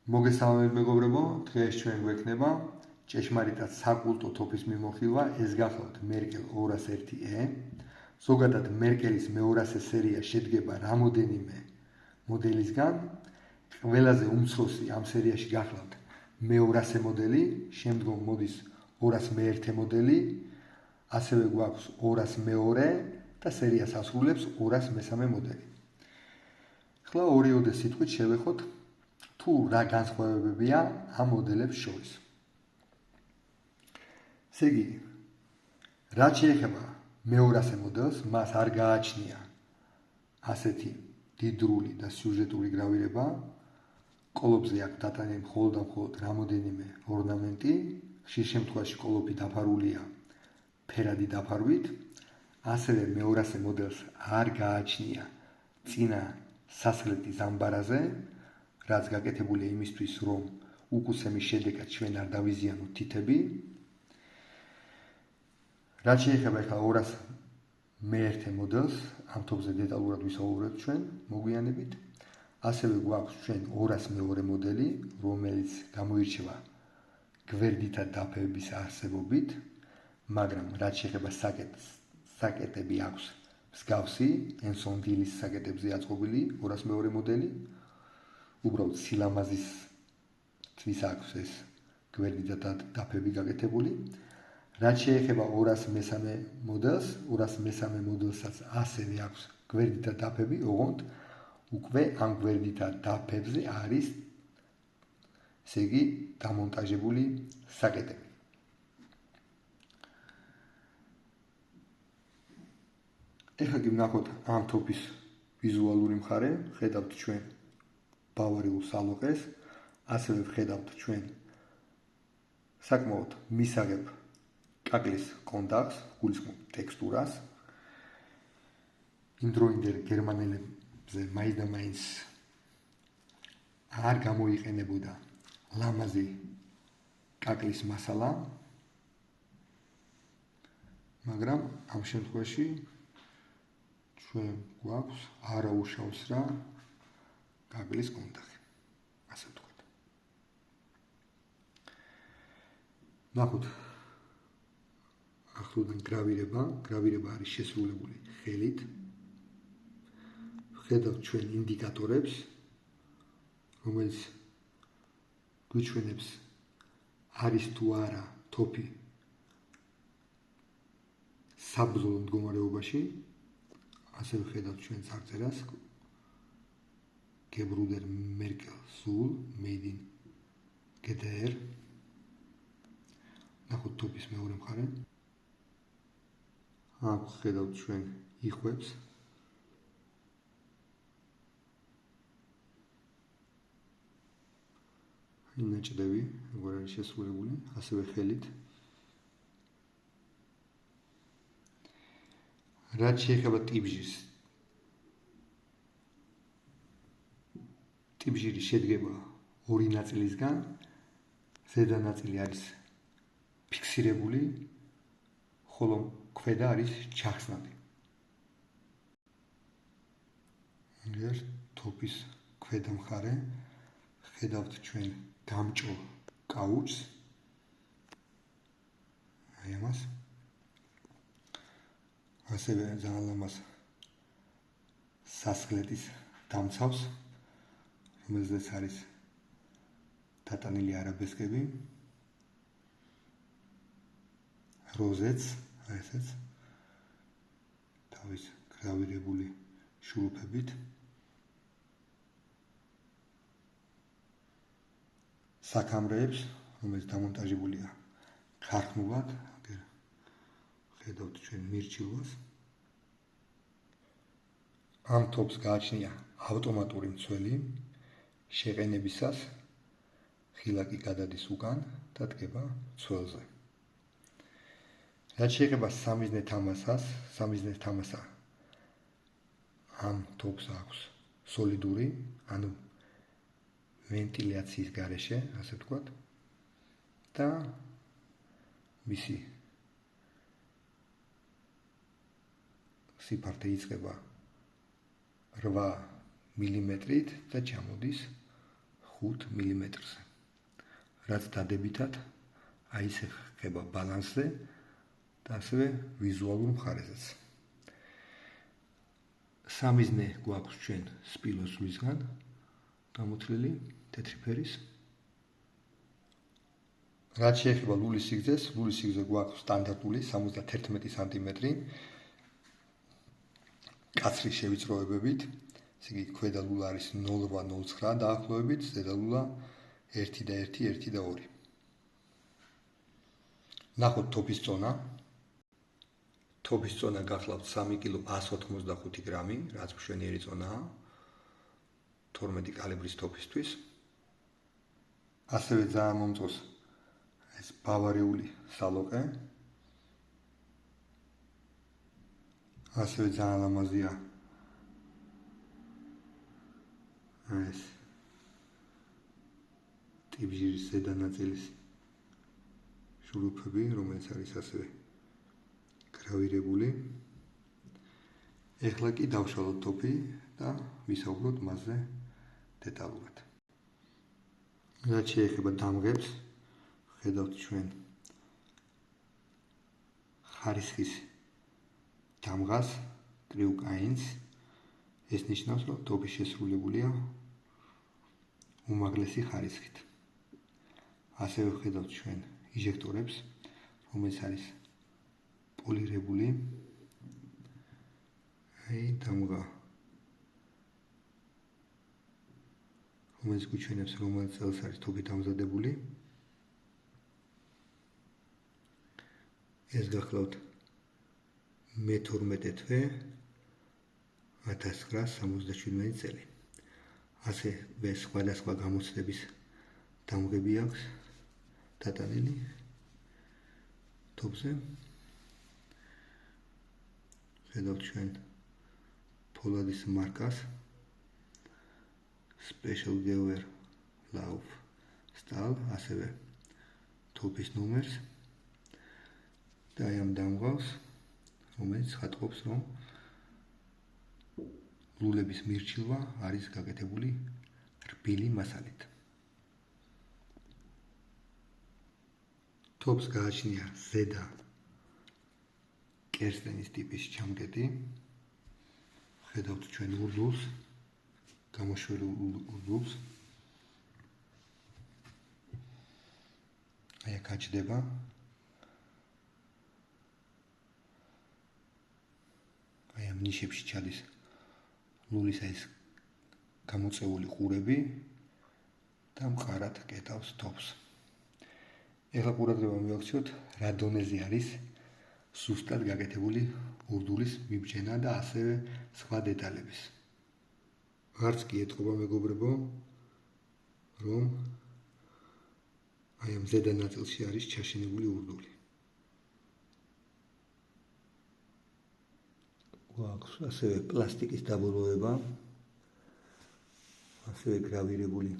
მოგესალმებით მეგობრებო, დღეს ჩვენ გვექნება ჭეშმარიტად საკულტო თოფის მიმოხილვა, ეს გახლავთ მერკელ 201-E. ზოგადად მერკელის მე-200 სერია შედგება რამოდენიმე მოდელისგან. ყველაზე უმცროსი ამ სერიაში გახლავთ მე-200 მოდელი, შემდგომ მოდის 201 მოდელი, ასევე გვაქვს 202 და სერიას ასრულებს 203 მოდელი. ახლა ორიოდე სიტყვით შევეხოთ თუ რა განსხვავებებია ამ მოდელებს შორის. ესე იგი, რაც შეეხება მე-200 მოდელს, მას არ გააჩნია ასეთი დიდრული და სიუჟეტური გრავირება. კოლოფზე აქვს დატანილი მხოლოდ რამოდენიმე ორნამენტი, ხშირ შემთხვევაში კოლოფი დაფარულია ფერადი დაფარვით. ასევე მე-200 მოდელს არ გააჩნია წინა სასხლეტის ამბარაზე, რაც გაკეთებულია იმისთვის, რომ უკუცემის შედეგად ჩვენ არ დავიზიანოთ თითები. რაც შეეხება ახლა 201 მოდელს, ამ თოფზე დეტალურად ვისაუბრებთ ჩვენ მოგვიანებით. ასევე გვაქვს ჩვენ 202 მოდელი, რომელიც გამოირჩევა გვერდითა დაფებების არსებობით, მაგრამ რაც შეეხება საკეტები აქვს მსგავსი, ენსონ დილის საკეტებზე აწყობილი 202 მოდელი. უბრალოდ სილამაზისთვის აქვს ეს გვერდითა დაფები გაკეთებული. რაც შეეხება 203 მოდელს, 203 მოდელსაც ასევე აქვს გვერდითა დაფები, ოღონდ უკვე ამ გვერდითა დაფებზე არის, ესე იგი, დამონტაჟებული საკეტები. ეხლა კი ვნახოთ ამ თოფის ვიზუალური მხარე, ხედავთ ჩვენ ბავარიულ სალოყეს, ასევე ვხედავთ ჩვენ საკმაოდ მისაღებ კაკლის კონტაქტს, გულისხმობ ტექსტურას. იმდროინდელ გერმანელებზე მაინც და მაინც არ გამოიყენებოდა ლამაზი კაკლის მასალა, მაგრამ ამ შემთხვევაში ჩვენ გვაქვს არაუშავს რა კაკლის კონტაქტი, ასე ვთქვათ. ნახოთ ახლოდან გრავირება არის შესრულებული ხელით. ვხედავთ ჩვენ ინდიკატორებს, რომელიც გვიჩვენებს არის თუ არა თოფი საბრძოლო მდგომარეობაში. ასევე ვხედავთ ჩვენ წარწერას Gebrüder Merkel Sul made in GDR. ნახოთ თოფის მეორე მხარე. აქ ვხედავთ ჩვენ იხვებს. ნაჭდევი, როგორ არის შესრულებული, ასევე ხელით. რაც შეეხება ტიპჟირს, ტიპჟირი შედგება ორი ნაწილისგან. ზედა ნაწილი არის ფიქსირებული, ხოლო ქვედა არის ჩახსნადი. თოფის ქვედა მხარე ხედავთ ჩვენ გამჭოლ კაუჩს, აი ამას. ასევე ძალიან ლამაზ სასხლეტის დამცავს, რომელზეც არის დატანილი არაბესკები, როზეც, აი ესეც, თავის გრავირებული შურუფებით. საქამრეებს, რომელიც დამონტაჟებულია ქარხნულად, ხედავთ ჩვენ მირჩილვას. ამ თოფს გააჩნია ავტომატური მცველი, შეყენებისას ხილაკი გადადის უკან და დგება მცველზე. რაც შეეხება სამიზნე თამასა ამ თოფს აქვს სოლიდური, ანუ ვენტილაციის გარეშე, ასე ვთქვათ, და მისი სიფართე იწყება 8 მილიმეტრით და ჩამოდის 5 მმ-ზე. რაც დადებითად აი ესე ხდება ბალანსზე და ასევე ვიზუალურ მხარეზეც. სამიზნე გვაქვს ჩვენ სპილოს ზღვისგან გამოთვლილი თეთრი ფერის. რაც შეეხება ლულის სიგრძეს, ლულის სიგრძე გვაქვს სტანდარტული 71 სანტიმეტრი კაცრი შევიწროებებით. ესე იგი, ქვედა ლულა არის 0,8-0,9 დაახლოებით, ზედა ლულა 1 და 1, 1 და 2. ნახოთ თოფის წონა. თოფის წონა გახლავთ 3 კილო 185 გრამი, რაც მშვენიერი წონაა 12 კალიბრის თოფისთვის. ასევე ძალიან მომწონს ეს ბავარიული სალოყე. ასევე ძალიან ლამაზია ეს ტიპჟირის ზედა ნაწილის შურუფები, რომელიც არის ასევე გრავირებული. ეხლა კი დავშალოთ თოფი და ვისაუბროთ მასზე დეტალურად. რაც შეეხება დამღებს, ხედავთ ჩვენ ხარისხის დამღას, ტრიუკაინს. ეს ნიშნავს, რომ თოფი შესრულებულია უმაღლესი ხარისხით. ასევე ხედავთ ჩვენ იჟექტორებს, რომელიც არის პოლირებული. აი დამღა, რომელიც გვიჩვენებს, რომელ წელს არის თოფი დამზადებული. ეს გახლავთ მე-12 თვე 1977 წელი. ასევე სხვადასხვა გამოცდების დამღები აქვს დატანილი თოფზე. ხედავთ ჩვენ ფოლადის მარკას Special Gewehr Lauf Stahl, ასევე თოფის ნომერს და ამ დამღავს, რომელიც ხატობს, რომ ლულების მირჩილვა არის გაკეთებული რბილი მასალით. თოფს გააჩნია ზედა კერსტენის ტიპის ჩამკეტი. ხედავთ ჩვენ ურდულს, გამოშვერულ ურდულს. აი აქ აჩდება. აი ამ ნიშებში ჩადის ლულის ეს გამოწეული ყურები და მყარად კეტავს თოფს. ეხლა ყურადღება მივაქციოთ, რა დონეზე არის სუსტად გაკეთებული ურდულის მიბჯენა და ასევე სხვა დეტალების. არც კი ეთყობა მეგობრებო, რომ აი ამ ზედა ნაწილში არის ჩაშენებული ურდული. გვაქვს ასევე პლასტიკის დაბოლოება, ასევე გრავირებული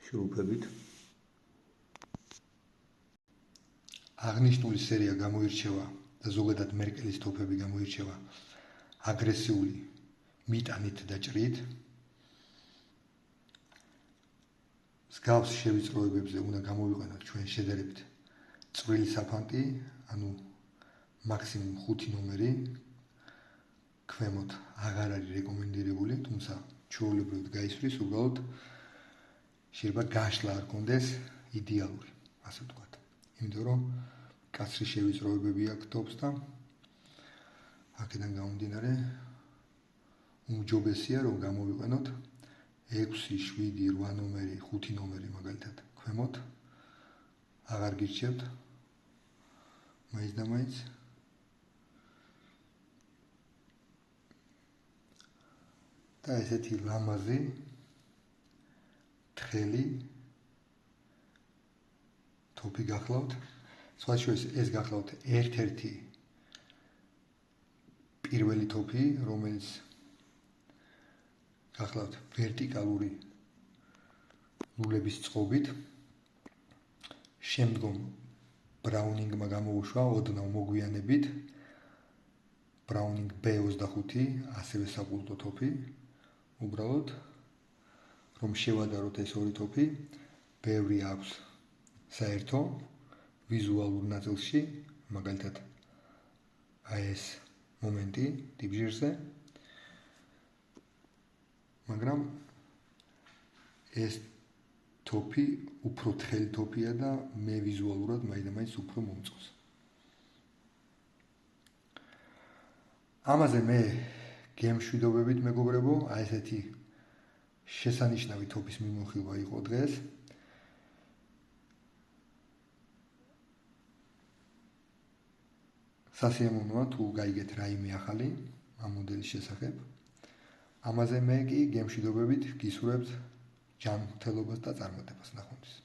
შრუფებით. აღნიშნული სერია გამოირჩევა და ზოგადად მერკელის თოფები გამოირჩევა აგრესიული მიტანით და ჭრით. მსგავს შევიწროებებზე უნდა გამოვიყენოთ ჩვენ შედარებით წვრილი საფანტი, ანუ მაქსიმუმ 5 ნომერი. ქვემოთ აღარ არის რეკომენდირებული, თუმცა ჩვეულებრივად გაისვრის, უბრალოდ შეიძლება გაშლა არ კონდეს იდეალური, ასე ვთქვათ. იმიტომ რომ კაცრი შევიწროებები აქვს თოფს და აქედან გამომდინარე უმჯობესია რომ გამოვიყენოთ 6, 7, 8 ნომერი, 5 ნომერი მაგალითად ქვემოთ. აღარ გირჩევთ მაინც და მაინც. და ესეთი ლამაზი თხელი თოფი გახლავთ. სხვა შორის ეს გახლავთ ერთ-ერთი პირველი თოფი, რომელიც გახლავთ ვერტიკალური ლულების წყობით. შემდგომ ბრაუნინგმა გამოუშვა ოდნავ მოგვიანებით ბრაუნინგ B25, ასევე საკულტო თოფი. უბრალოდ რომ შევადაროთ ეს ორი თოფი, ბევრი აქვს საერთო ვიზუალურ ნაწილში, მაგალითად აი ეს მომენტი ტიპჟირზე, მაგრამ ეს თოფი უფრო თხელი თოფია და მე ვიზუალურად მაინც უფრო მომწონს. ამაზე მე გემშვიდობებით მეგობრებო, აი ესეთი შესანიშნავი თოფის მიმოხილვა იყო დღეს. სასიამოვნოა თუ გაიგეთ რაიმე ახალი ამ მოდელის შესახებ. ამაზე მე კი გემშვიდობებით გისურვებთ ჯანმრთელობას და წარმატებას. ნახვამდის.